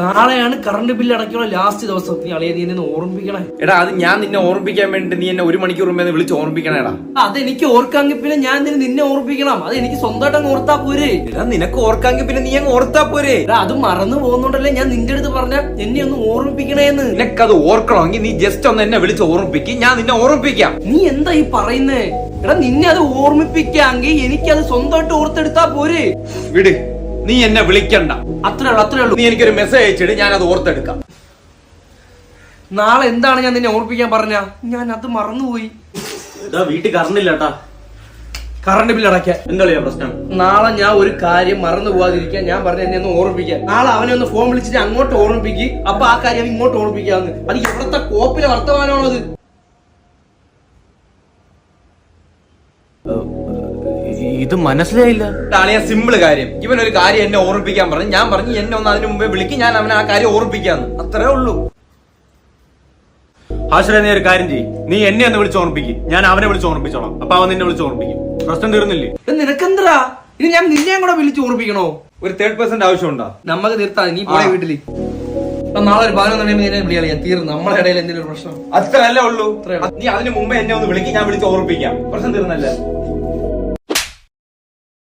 നാളെയാണ് current bill അടയ്ക്കുള്ള last ദിവസം. നീ അളിയെ നീ എന്നെ ഓർമ്മിപ്പിക്കണേ. എടാ അത് ഞാൻ നിന്നെ ഓർമ്മിപ്പിക്കാൻ വേണ്ടി നീ എന്നെ 1 മണിക്കൂർ മുമ്പേ വിളിച്ച് ഓർമ്മിപ്പിക്കണേടാ. അതെനിക്ക് ഓർക്കാമെങ്കിൽ പിന്നെ ഞാൻ നിന്നെ ഓർമ്മിപ്പിക്കണം. അത് എനിക്ക് സ്വന്തമായിട്ട് അങ്ങ് ഓർത്താ പോരെ. എടാ നിനക്ക് ഓർക്കാമെങ്കിൽ പിന്നെ നീ അങ്ങ് ഓർത്താ പോരെ. അത് മറന്നു പോകുന്നുണ്ടല്ലേ ഞാൻ നിന്റെ അടുത്ത് പറഞ്ഞ എന്നെ ഒന്ന് ഓർമ്മിപ്പിക്കണേന്ന്. നിനക്കത് ഓർക്കണമെങ്കിൽ നീ ജസ്റ്റ് ഒന്ന് എന്നെ വിളിച്ച് ഓർമ്മിപ്പിക്കും, ഞാൻ നിന്നെ ഓർമ്മിപ്പിക്കാം. നീ എന്താ ഈ പറയുന്നേ? എടാ നിന്നെ അത് ഓർമ്മിപ്പിക്കാമെങ്കിൽ എനിക്കത് സ്വന്തമായിട്ട് ഓർത്തെടുത്താ പോരെ. വിട്, നീ എന്നെ വിളിക്കണ്ട. അത്രേ ഉള്ളൂ. നീ എനിക്കൊരു മെസ്സേജ് അയച്ചിട്ട് ഞാൻ അത് ഓർത്തെടുക്കാം. നാളെ എന്താണ് ഞാൻ നിന്നെ ഓർമ്മിപ്പിക്കാൻ പറഞ്ഞ? ഞാൻ അത് മറന്നുപോയി. വീട്ടിൽ കറണ്ടില്ലാട്ടാ. കറണ്ട് ബില്ല് അടയ്ക്കാൻ എന്താ പ്രശ്നം? നാളെ ഞാൻ ഒരു കാര്യം മറന്നു പോവാതിരിക്കാൻ ഞാൻ പറഞ്ഞ എന്നെ ഒന്ന് ഓർമ്മിപ്പിക്കാൻ. നാളെ അവനെ ഒന്ന് ഫോൺ വിളിച്ചിട്ട് അങ്ങോട്ട് ഓർമ്മിപ്പിക്കും. അപ്പൊ ആ കാര്യം ഇങ്ങോട്ട് ഓർമ്മിപ്പിക്കാന്ന്. അത് എവിടത്തെ കോപ്പിലെ വർത്തമാനമാണത്? ഇത് മനസ്സിലായില്ല. സിമ്പിൾ കാര്യം. ഇവൻ ഒരു കാര്യം എന്നെ ഓർമ്മിപ്പിക്കാൻ പറഞ്ഞു. ഞാൻ പറഞ്ഞു എന്നെ ഒന്ന് അതിന് മുമ്പേ വിളിക്കും, ഞാൻ അവനെ ആ കാര്യം ഓർമ്മിപ്പിക്കാന്ന്. അത്രേ ഉള്ളൂ. ഹാഷര, നീ ഒരു കാര്യം ചെയ്യും. നീ എന്നെ ഒന്ന് വിളിച്ച് ഓർമ്മിപ്പിക്കും, ഞാൻ അവനെ വിളിച്ച് ഓർമ്മിച്ചോളാം. അപ്പൊ അവൻ നിന്നെ വിളിച്ച് ഓർമ്മിപ്പിക്കും. പ്രശ്നം തീർന്നില്ലേ? നിനക്കെന്താ ഇനി ഞാൻ നിന്നെയും കൂടെ വിളിച്ച് ഓർമ്മിപ്പിക്കണോ? ഒരു 3% ആവശ്യമുണ്ടോ? നമുക്ക് നിർത്താ. നീ പോയ വീട്ടില് നാളെ ഒരു 11 മണി ഞാൻ വിളിയാ. ഞാൻ തീർന്നു. നമ്മളെ ഇടയിൽ എന്തെങ്കിലും പ്രശ്നം അത്രയല്ലേ ഉള്ളൂ. നീ അതിന് മുമ്പേ എന്നെ ഒന്ന് വിളിക്കും, ഞാൻ വിളിച്ച് ഓർമ്മിപ്പിക്കാം. പ്രശ്നം തീർന്നല്ലേ?